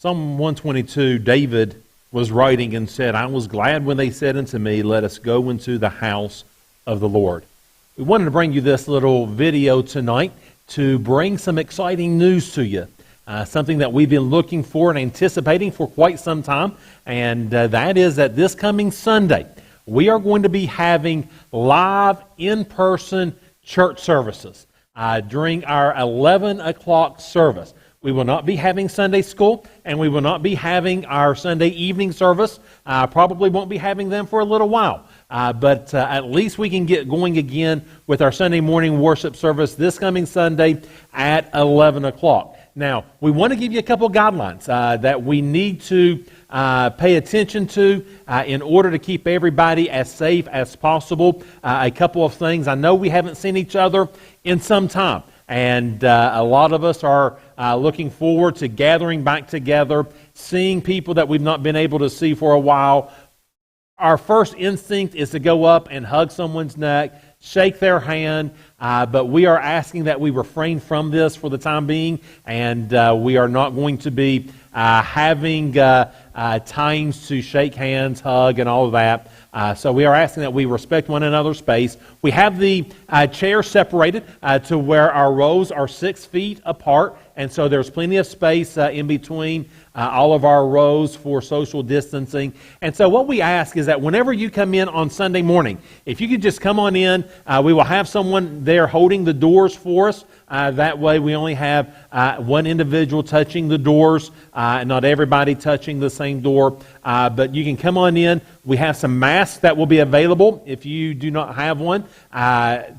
Psalm 122, David was writing and said, I was glad when they said unto me, let us go into the house of the Lord. We wanted to bring you this little video tonight to bring some exciting news to you. Something that we've been looking for and anticipating for quite some time, and that is that this coming Sunday, we are going to be having live in-person church services during our 11 o'clock service. We will not be having Sunday school, and we will not be having our Sunday evening service. Probably won't be having them for a little while. But at least we can get going again with our Sunday morning worship service this coming Sunday at 11 o'clock. Now, we want to give you a couple guidelines that we need to pay attention to in order to keep everybody as safe as possible. A couple of things. I know we haven't seen each other in some time. And a lot of us are looking forward to gathering back together, seeing people that we've not been able to see for a while. Our first instinct is to go up and hug someone's neck, shake their hand, but we are asking that we refrain from this for the time being, and we are not going to be having times to shake hands, hug, and all of that. So we are asking that we respect one another's space. We have the chairs separated to where our rows are 6 feet apart, and so there's plenty of space in between all of our rows for social distancing. And so what we ask is that whenever you come in on Sunday morning, if you could just come on in, we will have someone there holding the doors for us. That way we only have one individual touching the doors, not everybody touching the same door. But you can come on in. We have some masks that will be available if you do not have one,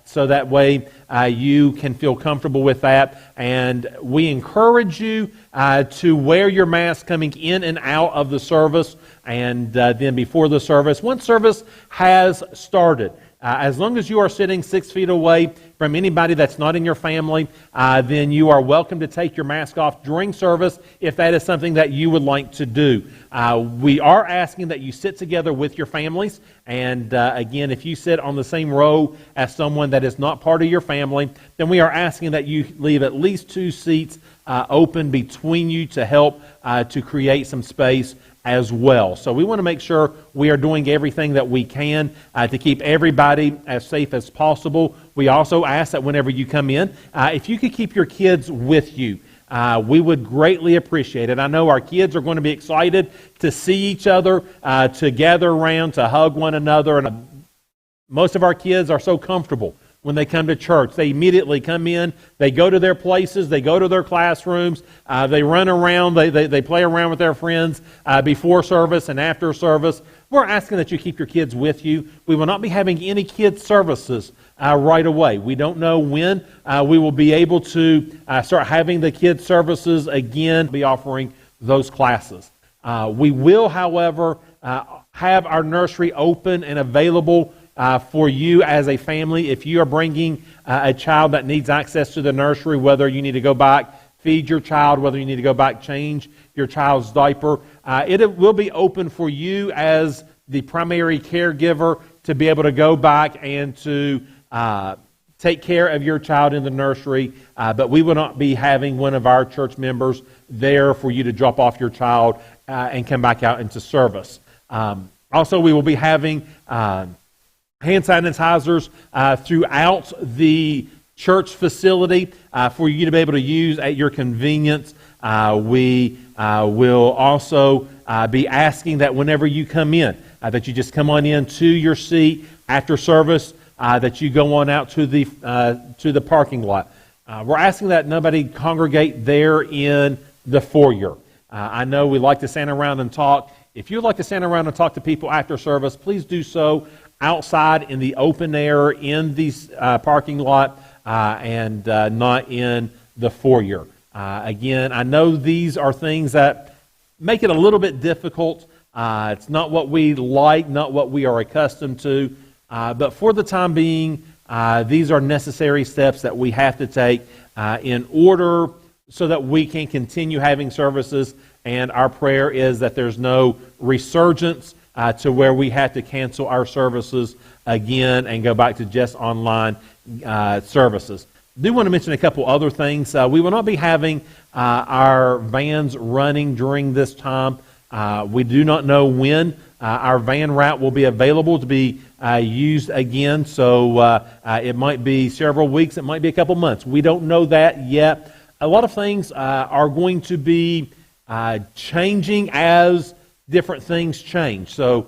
so that way you can feel comfortable with that. And we encourage you to wear your mask coming in and out of the service, and then before the service. Once service has started, as long as you are sitting 6 feet away from anybody that's not in your family, then you are welcome to take your mask off during service if that is something that you would like to do. We are asking that you sit together with your families, and again, if you sit on the same row as someone that is not part of your family, then we are asking that you leave at least 2 seats open between you to help to create some space as well. So we want to make sure we are doing everything that we can to keep everybody as safe as possible. We also ask that whenever you come in, if you could keep your kids with you, we would greatly appreciate it. I know our kids are going to be excited to see each other, to gather around, to hug one another. And most of our kids are so comfortable when they come to church. They immediately come in, they go to their places, they go to their classrooms, they run around, they play around with their friends before service and after service. We're asking that you keep your kids with you. We will not be having any kids services right away. We don't know when we will be able to start having the kids services again, be offering those classes. We will, however, have our nursery open and available for you as a family. If you are bringing a child that needs access to the nursery, whether you need to go back, feed your child, whether you need to go back, change your child's diaper, it will be open for you as the primary caregiver to be able to go back and to take care of your child in the nursery, but we will not be having one of our church members there for you to drop off your child and come back out into service. Also, we will be having hand sanitizers throughout the church facility for you to be able to use at your convenience. We will also be asking that whenever you come in, that you just come on in to your seat after service, that you go on out to the parking lot. We're asking that nobody congregate there in the foyer. I know we like to stand around and talk. If you'd like to stand around and talk to people after service, please do so outside in the open air in the parking lot and not in the foyer. Again, I know these are things that make it a little bit difficult. It's not what we like, not what we are accustomed to, but for the time being, these are necessary steps that we have to take in order so that we can continue having services, and our prayer is that there's no resurgence to where we have to cancel our services again and go back to just online services. do want to mention a couple other things. We will not be having our vans running during this time. We do not know when our van route will be available to be used again, so it might be several weeks, it might be a couple months. We don't know that yet. A lot of things are going to be changing as different things change. So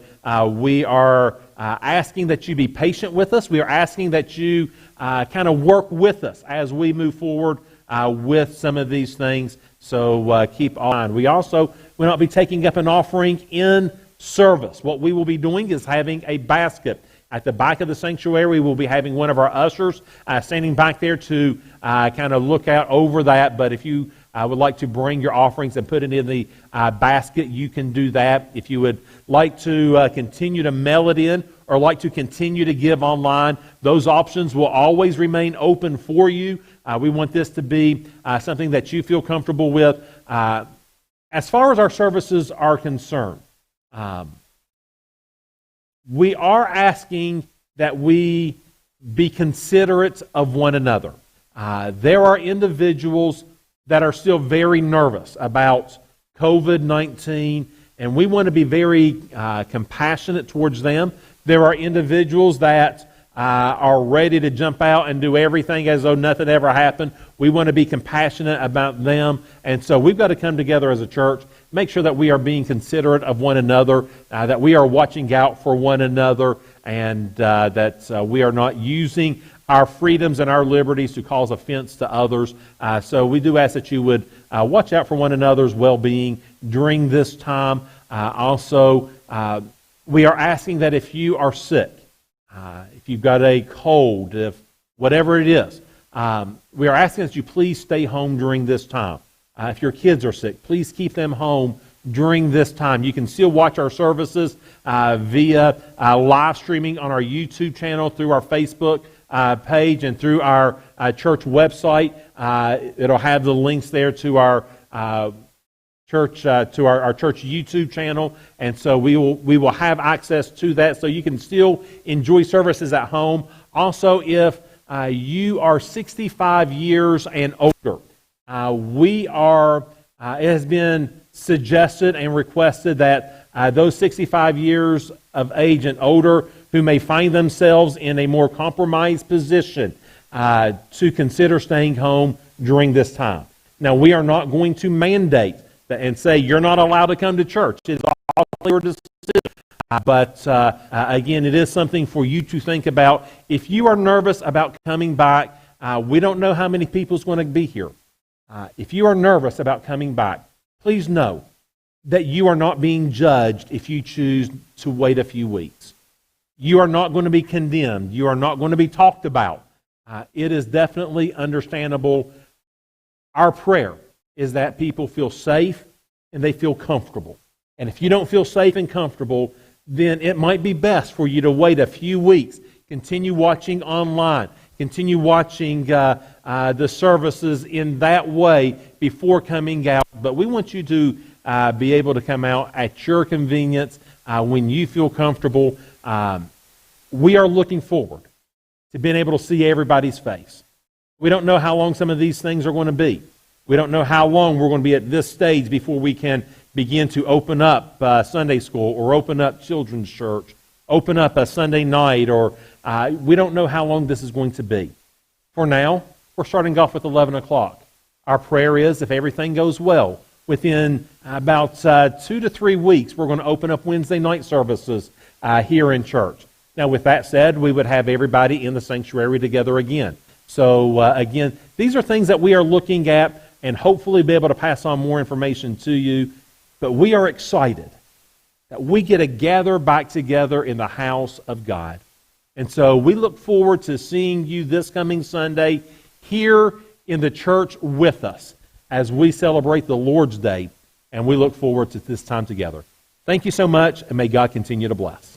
we are asking that you be patient with us. We are asking that you kind of work with us as we move forward with some of these things. So keep on. We also will not be taking up an offering in service. What we will be doing is having a basket. At the back of the sanctuary, we will be having one of our ushers standing back there to kind of look out over that. But if you would like to bring your offerings and put it in the basket, you can do that. If you would like to continue to mail it in or like to continue to give online, those options will always remain open for you. We want this to be something that you feel comfortable with. As far as our services are concerned, we are asking that we be considerate of one another. There are individuals that are still very nervous about COVID-19, and we want to be very compassionate towards them. There are individuals that are ready to jump out and do everything as though nothing ever happened. We want to be compassionate about them, and so we've got to come together as a church, make sure that we are being considerate of one another, that we are watching out for one another, and that we are not using our freedoms and our liberties to cause offense to others. So we do ask that you would watch out for one another's well-being during this time. Also, we are asking that if you are sick, if you've got a cold, if whatever it is, we are asking that you please stay home during this time. If your kids are sick, please keep them home during this time. You can still watch our services via live streaming on our YouTube channel, through our Facebook page, and through our church website. It'll have the links there to our church YouTube channel, and so we will have access to that, so you can still enjoy services at home. Also, if you are 65 years and older, it has been suggested and requested that those 65 years of age and older who may find themselves in a more compromised position to consider staying home during this time. Now, we are not going to mandate and say you're not allowed to come to church. It's all your decision. But again, it is something for you to think about. If you are nervous about coming back, we don't know how many people is going to be here. If you are nervous about coming back, please know that you are not being judged if you choose to wait a few weeks. You are not going to be condemned. You are not going to be talked about. It is definitely understandable. Our prayer is that people feel safe and they feel comfortable. And if you don't feel safe and comfortable, then it might be best for you to wait a few weeks. Continue watching online. Continue watching the services in that way before coming out. But we want you to be able to come out at your convenience when you feel comfortable. We are looking forward to being able to see everybody's face. We don't know how long some of these things are going to be. We don't know how long we're going to be at this stage before we can begin to open up Sunday school or open up children's church, open up a Sunday night, or we don't know how long this is going to be. For now, we're starting off with 11 o'clock. Our prayer is, if everything goes well, within about 2 to 3 weeks, we're going to open up Wednesday night services here in church. Now, with that said, we would have everybody in the sanctuary together again. So, again, these are things that we are looking at and hopefully be able to pass on more information to you. But we are excited that we get to gather back together in the house of God. And so we look forward to seeing you this coming Sunday here in the church with us as we celebrate the Lord's Day. And we look forward to this time together. Thank you so much, and may God continue to bless.